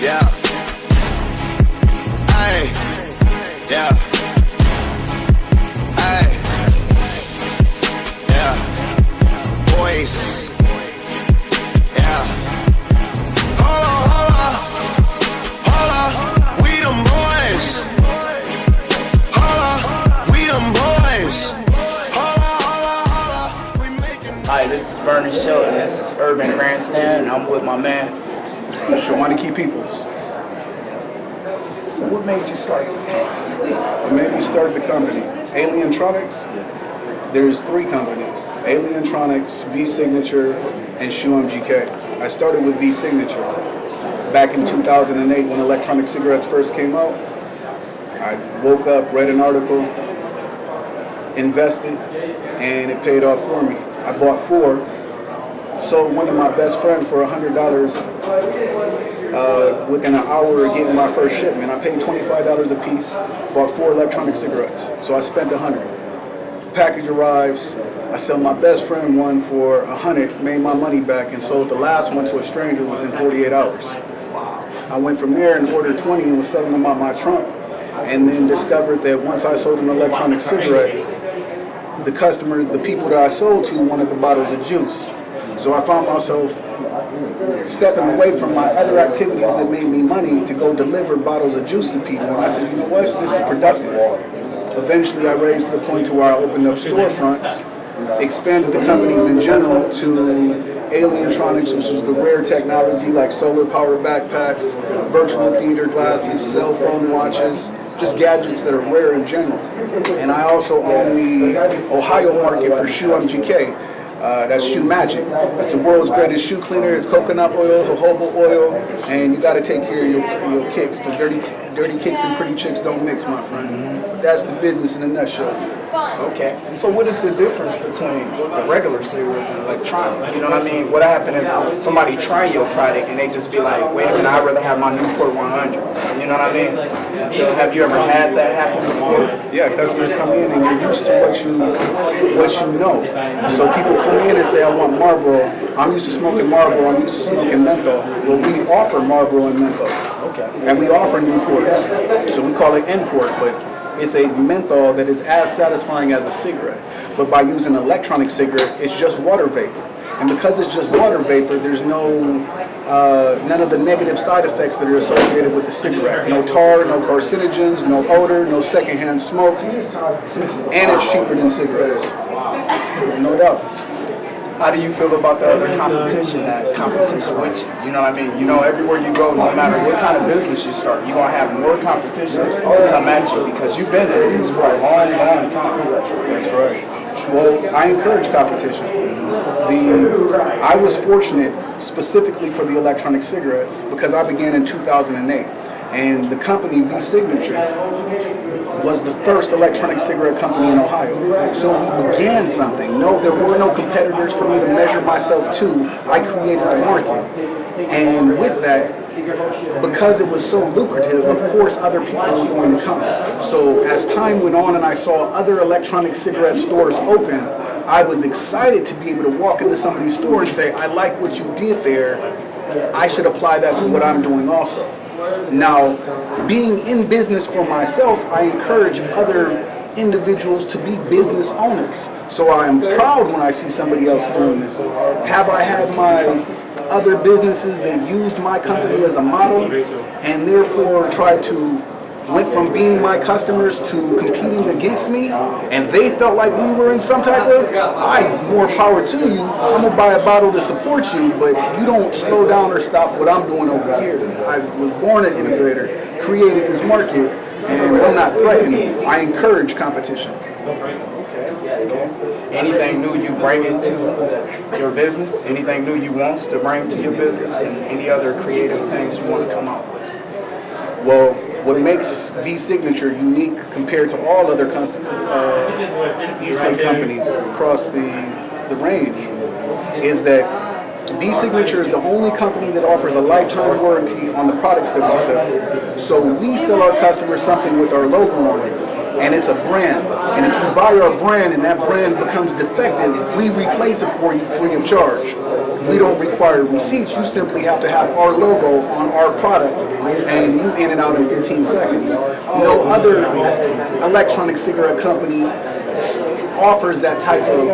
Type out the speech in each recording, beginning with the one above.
Yeah. Ay. Yeah. Ay. Yeah. Boys. Yeah. Hold on. Hold on. We them boys. Hold on. We them boys. Hold on. We making. Hi, this is Vernon Shelton. This is Urban Grandstand. I'm with my man Shawanakie Peoples. So what made you start this company? What made me start the company? Alientronics? Yes. There's 3 companies. Alientronics, V-Signature, and ShawMGK. I started with V-Signature back in 2008 when electronic cigarettes first came out. I woke up, read an article, invested, and it paid off for me. I bought 4. Sold one to my best friend for $100 within an hour of getting my first shipment. I paid $25 a piece, bought 4 electronic cigarettes. So I spent $100. Package arrives, I sell my best friend one for $100, made my money back, and sold the last one to a stranger within 48 hours. I went from there and ordered 20 and was selling them out my trunk, and then discovered that once I sold an electronic cigarette, the customers, the people that I sold to wanted the bottles of juice. So I found myself stepping away from my other activities that made me money to go deliver bottles of juice to people. And I said, you know what, this is productive. Eventually I raised to the point to where I opened up storefronts, expanded the companies in general to Alientronics, which is the rare technology like solar powered backpacks, virtual theater glasses, cell phone watches, just gadgets that are rare in general. And I also own the Ohio market for ShawMGK. That's Shoe Magic. It's the world's greatest shoe cleaner. It's coconut oil, jojoba oil, and you got to take care of your kicks, because dirty kicks and pretty chicks don't mix, my friend. But that's the business in a nutshell. Okay. So what is the difference between the regular cigarettes and electronic? You know what I mean? What happened if somebody try your product and they just be like, wait a minute, I'd rather have my Newport 100. You know what I mean? Have you ever had that happen before? Yeah, customers come in and you're used to what you know. So people come in and say, I want Marlboro. I'm used to smoking Marlboro. I'm used to smoking menthol. Well, we offer Marlboro and menthol. Okay. And we offer Newport. So we call it N-Port, but it's a menthol that is as satisfying as a cigarette. But by using an electronic cigarette, it's just water vapor. And because it's just water vapor, there's none of the negative side effects that are associated with the cigarette. No tar, no carcinogens, no odor, no secondhand smoke, and it's cheaper than cigarettes. No doubt. How do you feel about the other competition with you? You know what I mean? You know, everywhere you go, no matter what kind of business you start, you're going to have more competition come at you because you've been in this for a long, long time. That's right. Well, I encourage competition. I was fortunate specifically for the electronic cigarettes because I began in 2008, and the company V-Signature was the first electronic cigarette company in Ohio. So we began something. No, there were no competitors for me to measure myself to. I created the market. And with that, because it was so lucrative, of course other people were going to come. So as time went on and I saw other electronic cigarette stores open, I was excited to be able to walk into somebody's store and say, I like what you did there. I should apply that to what I'm doing also. Now, being in business for myself, I encourage other individuals to be business owners. So I am proud when I see somebody else doing this. Have I had my other businesses that used my company as a model and therefore tried to went from being my customers to competing against me, and they felt like we were in some type of, more power to you. I'm gonna buy a bottle to support you, but you don't slow down or stop what I'm doing over here. I was born an innovator, created this market, and I'm not threatening. I encourage competition. Okay. Anything new you bring into your business? Anything new you want to bring to your business, and any other creative things you want to come up with? Well, what makes V-Signature unique compared to all other e-cig companies across the range is that V-Signature is the only company that offers a lifetime warranty on the products that we sell. So we sell our customers something with our logo on it, and it's a brand. And if you buy our brand and that brand becomes defective, we replace it for you free of charge. We don't require receipts. You simply have to have our logo on our product, and you in and out in 15 seconds. No other electronic cigarette company offers that type of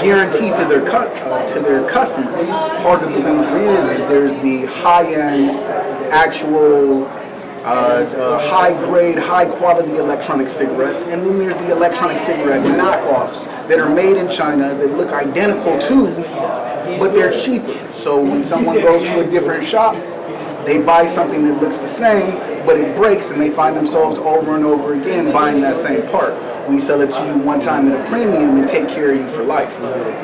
guarantee to their customers. Part of the reason is there's the high-end, actual, high-grade, high-quality electronic cigarettes, and then there's the electronic cigarette knockoffs that are made in China that look identical to, but they're cheaper. So when someone goes to a different shop, they buy something that looks the same, but it breaks, and they find themselves over and over again buying that same part. We sell it to you one time at a premium and take care of you for life.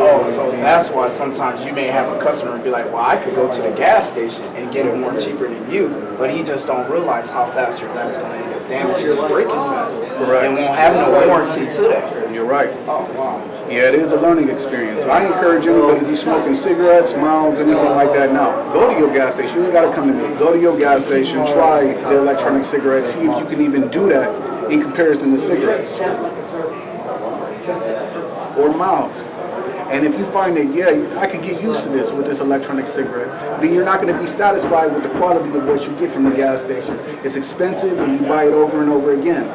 Oh, so that's why sometimes you may have a customer and be like, well, I could go to the gas station and get it more cheaper than you, but he just don't realize how fast your gas is going to end up damaging or breaking fast. Correct. And won't have no warranty to that. You're right. Oh, wow. Yeah, it is a learning experience. I encourage anybody who's smoking cigarettes, miles, anything like that now, go to your gas station. You ain't got to come to me. Go to your gas station, try the electronic cigarette, see if you can even do that in comparison to cigarettes. Or miles. And if you find that, yeah, I could get used to this with this electronic cigarette, then you're not going to be satisfied with the quality of what you get from the gas station. It's expensive and you buy it over and over again.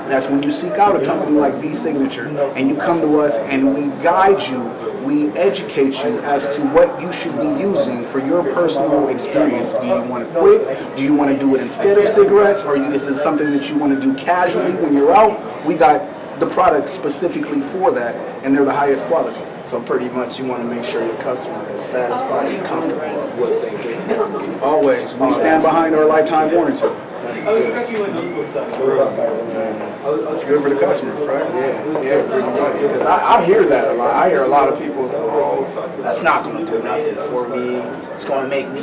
That's when you seek out a company like V-Signature and you come to us and we guide you, we educate you as to what you should be using for your personal experience. Do you want to quit? Do you want to do it instead of cigarettes? Or is it something that you want to do casually when you're out? We got the products specifically for that, and they're the highest quality. So pretty much you want to make sure your customer is satisfied and comfortable with what they get from you. Always. We stand behind our lifetime warranty. It's good for the customer, right? Yeah, pretty much. Because I hear that a lot. I hear a lot of people say, oh, that's not going to do nothing for me. It's going to make me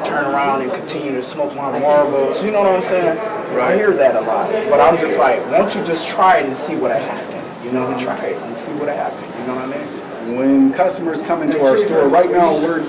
turn around and continue to smoke my Marlboros. You know what I'm saying? I hear that a lot. But I'm just like, won't you just try it and see what happens? You know, try it and see what happens. You know what I mean? When customers come into our store, right now we're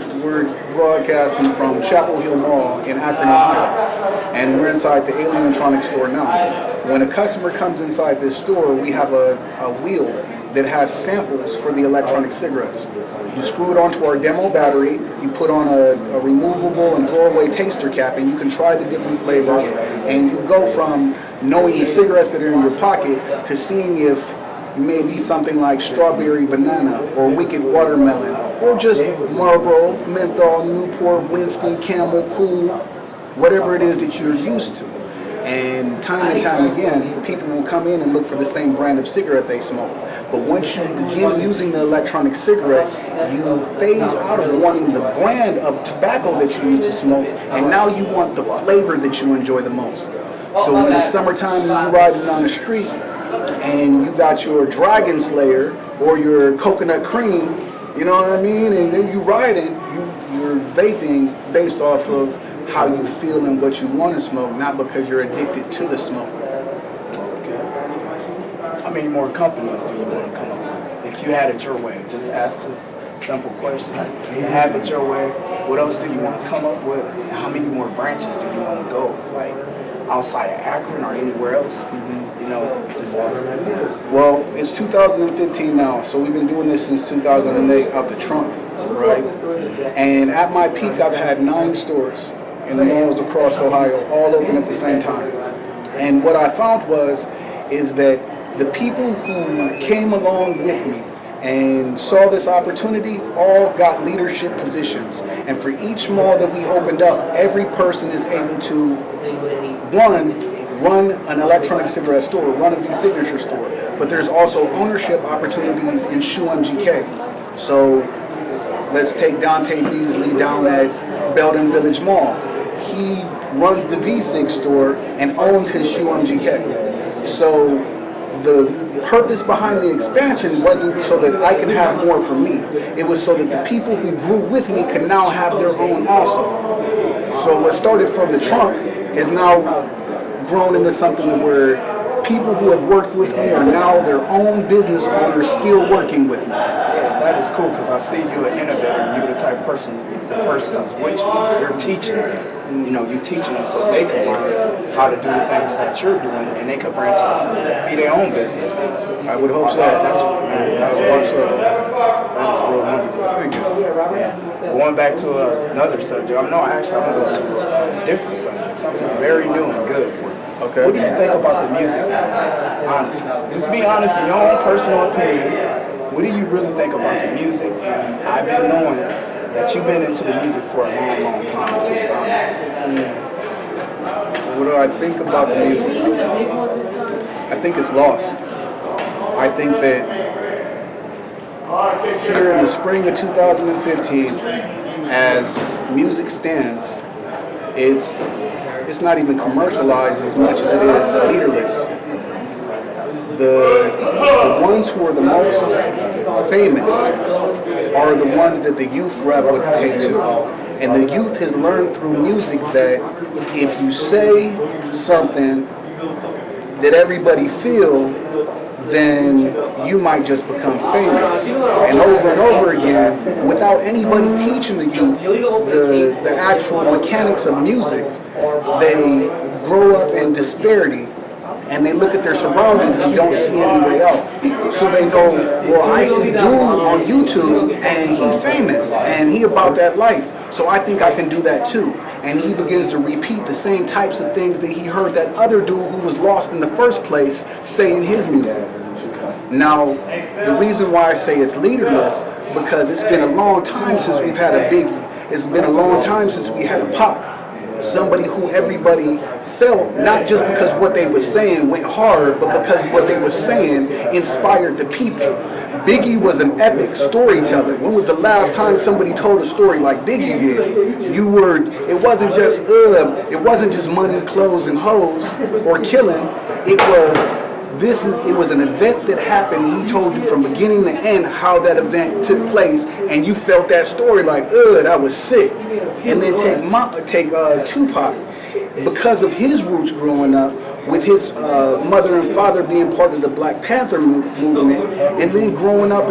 broadcasting from Chapel Hill Mall in Akron, Ohio, and we're inside the Alienatronic store now. When a customer comes inside this store, we have a wheel that has samples for the electronic cigarettes. You screw it onto our demo battery, you put on a removable and throwaway taster cap, and you can try the different flavors, and you go from knowing the cigarettes that are in your pocket to seeing if maybe something like strawberry banana or wicked watermelon or just Marlboro, menthol, Newport, Winston, Camel, Cool, whatever it is that you're used to. And time again, people will come in and look for the same brand of cigarette they smoke. But once you begin using the electronic cigarette, you phase out of wanting the brand of tobacco that you used to smoke, and now you want the flavor that you enjoy the most. So when it's summertime and you're riding down the street, and you got your Dragon Slayer or your coconut cream, you know what I mean? And then you riding, you're vaping based off of how you feel and what you want to smoke, not because you're addicted to the smoke. Okay. How many more companies do you want to come up with? If you had it your way, just ask the simple question. You have it your way, what else do you want to come up with? And how many more branches do you want to go? Like outside of Akron or anywhere else? You know, just ask. Well, it's 2015 now, so we've been doing this since 2008 out the trunk, right? And at my peak, I've had 9 stores in the malls across Ohio, all open at the same time. And what I found is that the people who came along with me and saw this opportunity all got leadership positions. And for each mall that we opened up, every person is able to, run an electronic cigarette store, run a V-Signature store. But there's also ownership opportunities in Shawanakie. So let's take Dante Beasley down at Belden Village Mall. He runs the V-Sig store and owns his Shawanakie. So the purpose behind the expansion wasn't so that I could have more for me. It was so that the people who grew with me could now have their own also. So what started from the trunk is now grown into something where people who have worked with me are now their own business owners still working with me. Yeah, that is cool because I see you an innovator and you're the type of person the person is with you. You're teaching them. You know, you're teaching them so they can learn how to do the things that you're doing, and they can branch off and be their own business, man. I would hope so. That's wonderful. That is real wonderful. Thank you. Yeah. Going back to another subject, I'm going to go to a different subject, something very new and good for you. Okay. What do you think about the music nowadays? Honestly, just be honest in your own personal opinion. What do you really think about the music? And I've been knowing that you've been into the music for a long, long time too, honestly. What do I think about the music? I think it's lost. I think that here in the spring of 2015, as music stands, it's not even commercialized as much as it is leaderless. The ones who are the most famous are the ones that the youth gravitate to. And the youth has learned through music that if you say something that everybody feel, then you might just become famous. And over again, without anybody teaching the youth the actual mechanics of music, they grow up in disparity. And they look at their surroundings and don't see any way out. So they go, well, I see dude on YouTube and he famous and he about that life. So I think I can do that too. And he begins to repeat the same types of things that he heard that other dude who was lost in the first place say in his music. Now, the reason why I say it's leaderless, because it's been a long time since we've had a Biggie. It's been a long time since we had a Pac. Somebody who everybody felt, not just because what they were saying went hard, but because what they were saying inspired the people. Biggie was an epic storyteller. When was the last time somebody told a story like Biggie did? It wasn't just money, clothes, and hoes, or killing. It was an event that happened, and he told you from beginning to end how that event took place, and you felt that story like, that was sick. And then take Tupac, because of his roots growing up, with his mother and father being part of the Black Panther movement, and then growing up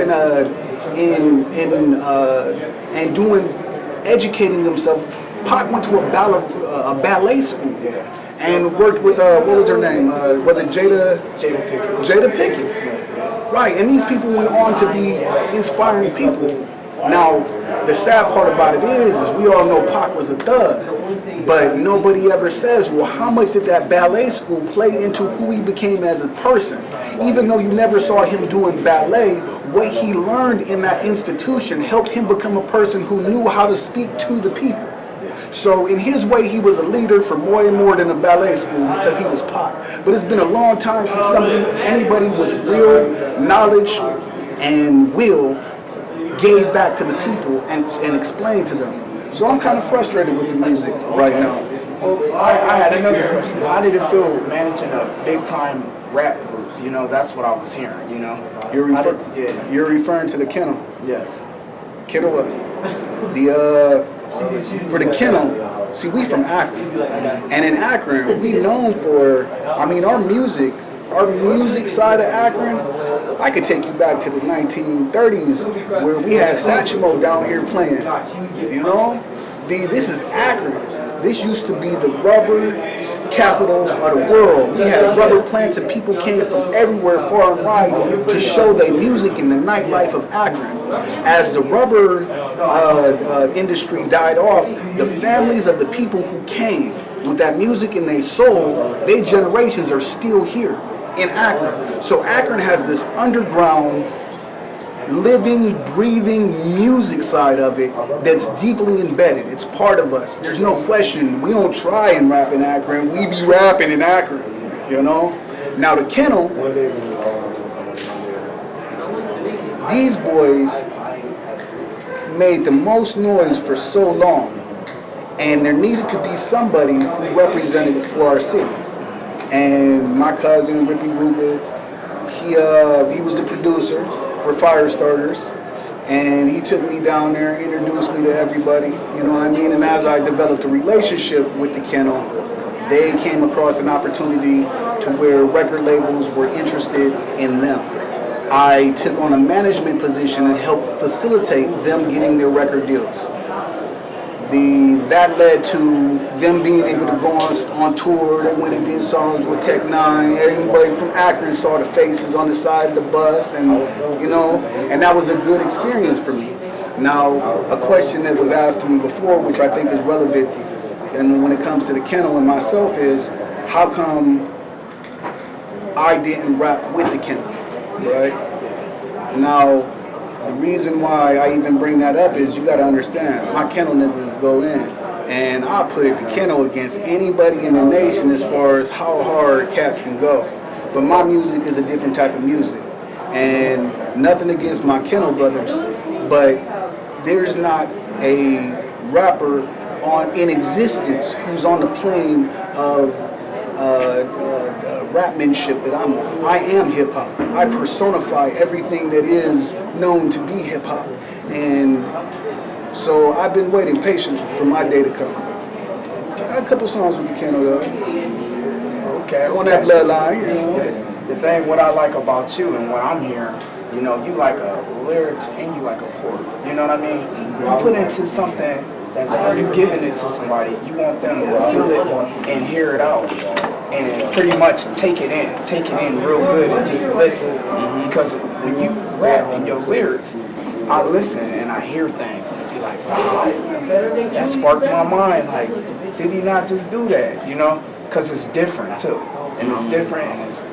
educating himself. Pac went to a ballet school and worked with what was her name? Was it Jada Pinkett? Jada Pinkett. Right, and these people went on to be inspiring people. Now, the sad part about it is we all know Pac was a thug, but nobody ever says, well, how much did that ballet school play into who he became as a person? Even though you never saw him doing ballet, what he learned in that institution helped him become a person who knew how to speak to the people. So in his way, he was a leader for way more than a ballet school because he was Pac. But it's been a long time since anybody with real knowledge and will gave back to the people and explained to them. So I'm kind of frustrated with the music right now. Well, I had another question. How did it feel managing a big time rap group? You know, that's what I was hearing, you know. You're referring to the Kennel? Yes. Kennel what? For the Kennel, see, we from Akron. And in Akron, we known for, our music side of Akron, I could take you back to the 1930s where we had Satchmo down here playing. You know? This is Akron. This used to be the rubber capital of the world. We had rubber plants and people came from everywhere far and wide to show their music in the nightlife of Akron. As the rubber industry died off, the families of the people who came with that music in their soul, their generations are still here in Akron. So Akron has this underground, living, breathing music side of it that's deeply embedded. It's part of us. There's no question. We don't try and rap in Akron. We be rapping in Akron, you know? Now the Kennel, these boys made the most noise for so long, and there needed to be somebody who represented it for our city. And my cousin, Rippy Rubens, he was the producer for Fire Starters, and he took me down there, introduced me to everybody, you know what I mean? And as I developed a relationship with the Kennel, they came across an opportunity to where record labels were interested in them. I took on a management position and helped facilitate them getting their record deals. that led to them being able to go on tour. They went and did songs with Tech Nine. Everybody from Akron saw the faces on the side of the bus, and and that was a good experience for me. Now, a question that was asked to me before, which I think is relevant, and when it comes to the kennel and myself, is how come I didn't rap with the kennel, right? Now, the reason why I even bring that up is you got to understand, my kennel niggas go in, and I put the kennel against anybody in the nation as far as how hard cats can go. But my music is a different type of music, and nothing against my kennel brothers, but there's not a rapper in existence who's on the plane of rapmanship that I'm on. I am hip hop. I personify everything that is known to be hip hop, and so I've been waiting patiently for my day to come. I got a couple songs with the kennel though. Okay. On that bloodline, The thing what I like about you and what I'm hearing, you like a lyrics and you like a port. You know what I mean? You put into something that's when you giving it to somebody, you want them to feel it and hear it out. And pretty much take it in real good and just listen. Because when you rap in your lyrics, I listen and I hear things and be like, wow, that sparked my mind. Like, did he not just do that? Because it's different too. And it's different and it's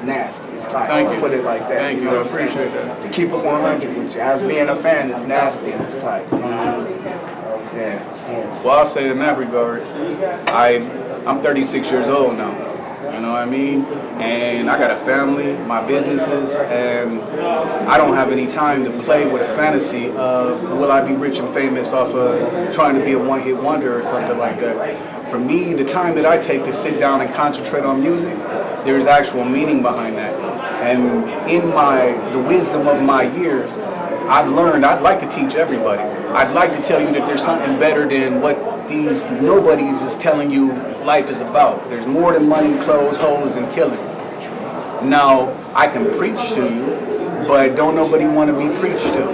nasty. It's tight. Thank you. Put it like that. Thank you. I appreciate that. To keep it 100 with you. As being a fan, it's nasty and it's tight. Yeah. Well, I'll say in that regards, I'm 36 years old now. You know what I mean? And I got a family, my businesses, and I don't have any time to play with a fantasy of will I be rich and famous off of trying to be a one-hit wonder or something like that. For me, the time that I take to sit down and concentrate on music, there's actual meaning behind that. And in the wisdom of my years, I've learned I'd like to teach everybody. I'd like to tell you that there's something better than what these nobodies is telling you life is about. There's more than money, clothes, hoes, and killing. Now, I can preach to you, but don't nobody want to be preached to.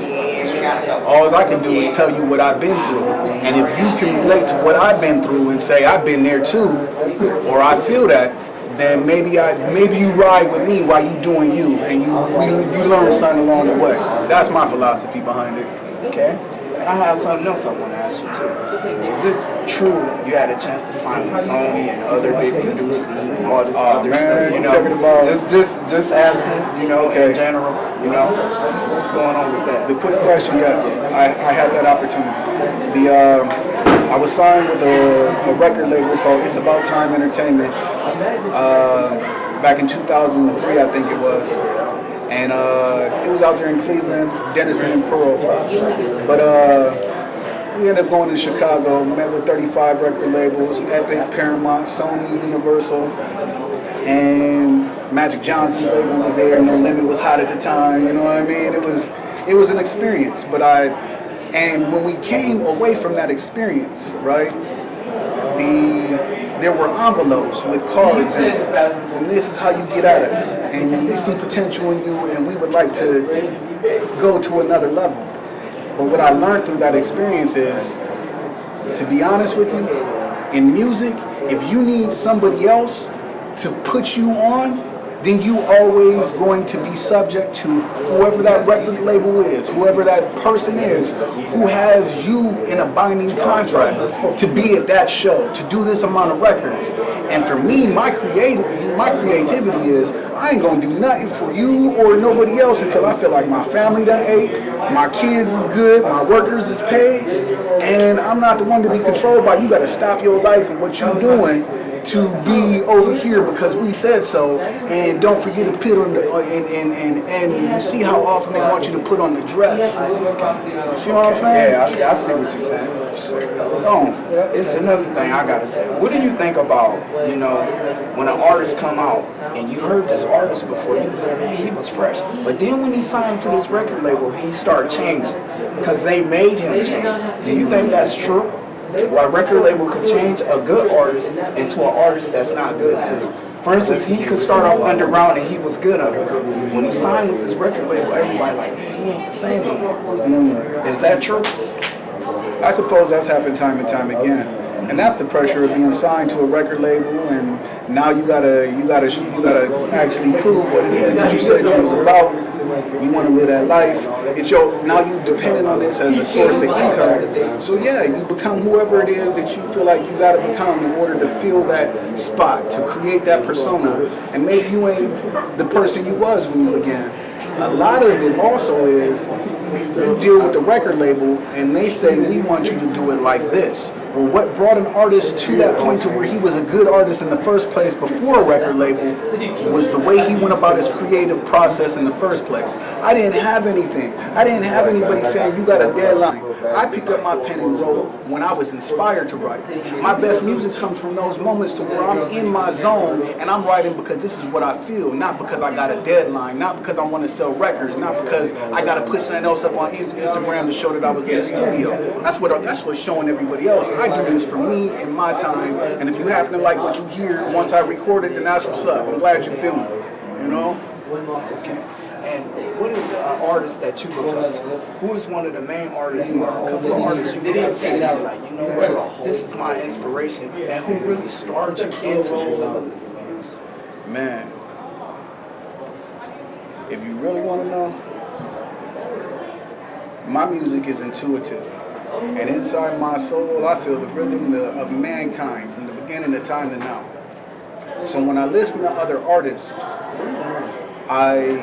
All I can do is tell you what I've been through. And if you can relate to what I've been through and say I've been there too, or I feel that, then maybe you ride with me while you doing you, and you learn something along the way. That's my philosophy behind it. Okay. And I have something else I want to ask you too. Is it true you had a chance to sign with Sony and other big producers and all this other stuff? Just asking, in general, what's going on with that? The quick question, yes, I had that opportunity. I was signed with a record label called It's About Time Entertainment back in 2003, I think it was. And it was out there in Cleveland, Denison and Pearl. But we ended up going to Chicago, met with 35 record labels, Epic, Paramount, Sony, Universal, and Magic Johnson's label was there. No Limit was hot at the time, you know what I mean? It was an experience, and when we came away from that experience, right, there were envelopes with cards, and this is how you get at us, and we see potential in you, and we would like to go to another level. But what I learned through that experience is, to be honest with you, in music, if you need somebody else to put you on, then you always going to be subject to whoever that record label is, whoever that person is, who has you in a binding contract to be at that show, to do this amount of records. And for me, my creativity is, I ain't gonna do nothing for you or nobody else until I feel like my family done ate, my kids is good, my workers is paid, and I'm not the one to be controlled by, you gotta stop your life and what you're doing to be over here because we said so, and don't forget to put on the and you see how often they want you to put on the dress. You see what I'm saying? Yeah, I see what you're saying. It's another thing I gotta say. What do you think about, when an artist come out and you heard this artist before, you was like, man, he was fresh. But then when he signed to this record label, he started changing because they made him change. Do you think that's true? Why a record label could change a good artist into an artist that's not good. For instance, he could start off underground and he was good underground. When he signed with this record label, everybody like, man, he ain't the same no more. Is that true? I suppose that's happened time and time again. And that's the pressure of being signed to a record label, and now you gotta actually prove what it is that you said you was about. You want to live that life. Now you dependent on this as a source of income. So yeah, you become whoever it is that you feel like you gotta become in order to fill that spot, to create that persona. And maybe you ain't the person you was when you began. A lot of it also is you deal with the record label and they say, we want you to do it like this. Well, what brought an artist to that point to where he was a good artist in the first place before a record label was the way he went about his creative process in the first place. I didn't have anything. I didn't have anybody saying, you got a deadline. I picked up my pen and wrote when I was inspired to write. My best music comes from those moments to where I'm in my zone and I'm writing because this is what I feel, not because I got a deadline, not because I want to sell records, not because I got to put something else up on Instagram to show that I was in the studio. That's what's showing everybody else. I do this for me in my time, and if you happen to like what you hear once I record it, then that's what's up. I'm glad you're feeling it, you know? Okay. And what is an artist that you look up to? Who is one of the main artists, or a couple of artists you look up to? And you're like, you know what, this is my inspiration, and who really started you into this? Man, if you really want to know, my music is intuitive. And inside my soul, I feel the rhythm of mankind from the beginning of time to now. So when I listen to other artists, I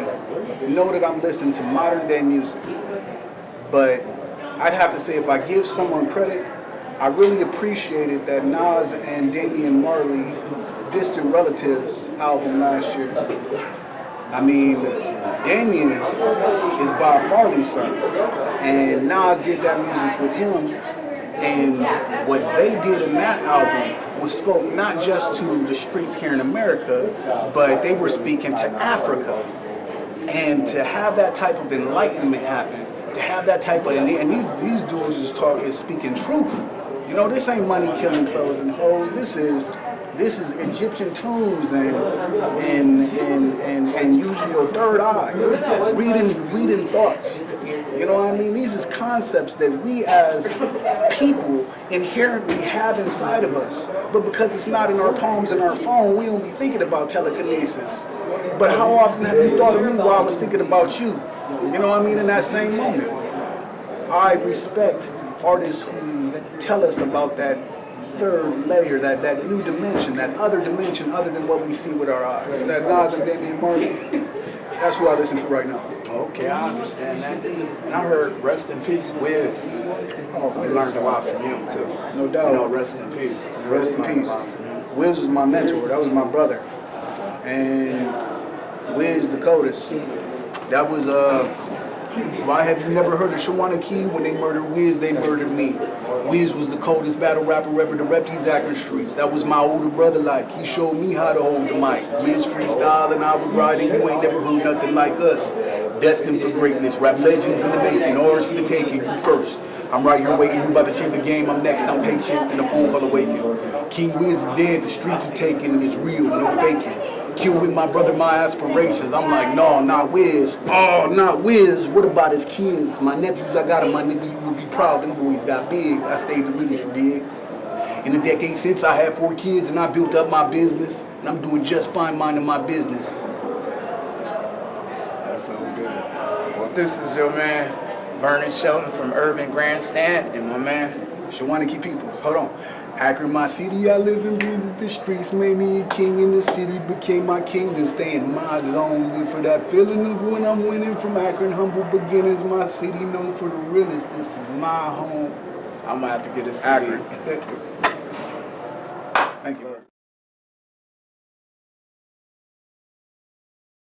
know that I'm listening to modern day music. But I'd have to say, if I give someone credit, I really appreciated that Nas and Damian Marley Distant Relatives album last year. I mean, Damian is Bob Marley's son, and Nas did that music with him, and what they did in that album was spoke not just to the streets here in America, but they were speaking to Africa. And to have that type of enlightenment happen, to have that type of, and these dudes is speaking truth. You know, this ain't money, killing, clothes, and hoes. This is Egyptian tombs and using your third eye, reading thoughts. You know what I mean? These is concepts that we as people inherently have inside of us. But because it's not in our palms and our phone, we don't be thinking about telekinesis. But how often have you thought of me while I was thinking about you? You know what I mean? In that same moment. I respect artists who tell us about that third layer, that new dimension, that other dimension other than what we see with our eyes. So that Nas and Damian Marley, that's who I listen to right now. Okay, I understand that. And I heard rest in peace, Wiz. We learned a lot from him too. No doubt. You know, rest in peace. Rest in peace. Wiz was my mentor. That was my brother. And Wiz the coldest. That was why have you never heard of Shawanakie? When they murdered Wiz, they murdered me. Wiz was the coldest battle rapper ever to rep these acting streets. That was my older brother like. He showed me how to hold the mic. Wiz freestyle and I was riding. You ain't never heard nothing like us. Destined for greatness. Rap legends in the making. Ours for the taking. You first. I'm right here waiting. You about to change the game. I'm next. I'm patient. And the fool will awaken. King Wiz is dead. The streets are taken and it's real. No faking. Kill with my brother, my aspirations. I'm like, no, not Wiz. Oh, not Wiz. What about his kids? My nephews, I got him, my nigga, you would be proud. Them boys got big. I stayed the realest, you dig? In the decade since, I had 4 kids and I built up my business. And I'm doing just fine minding my business. That's so good. Well, this is your man, Vernon Shelton from Urban Grandstand, and my man, Shawanakie Peoples. Hold on. Akron, my city, I live and breathe at the streets. Made me a king in the city, became my kingdom. Stay in my zone, live for that feeling of when I'm winning. From Akron, humble beginners, my city known for the realest. This is my home. I'm gonna have to get a CD. Akron. Thank you.